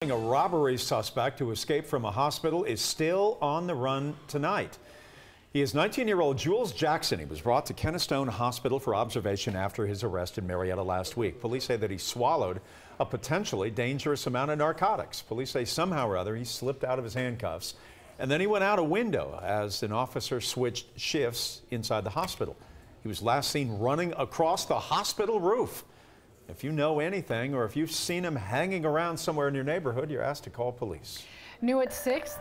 A robbery suspect who escaped from a hospital is still on the run tonight. He is 19-year-old Jules Jackson. He was brought to Kennestone Hospital for observation after his arrest in Marietta last week. Police say that he swallowed a potentially dangerous amount of narcotics. Police say somehow or other he slipped out of his handcuffs and then he went out a window as an officer switched shifts inside the hospital. He was last seen running across the hospital roof. If you know anything or if you've seen him hanging around somewhere in your neighborhood, you're asked to call police. New at 6.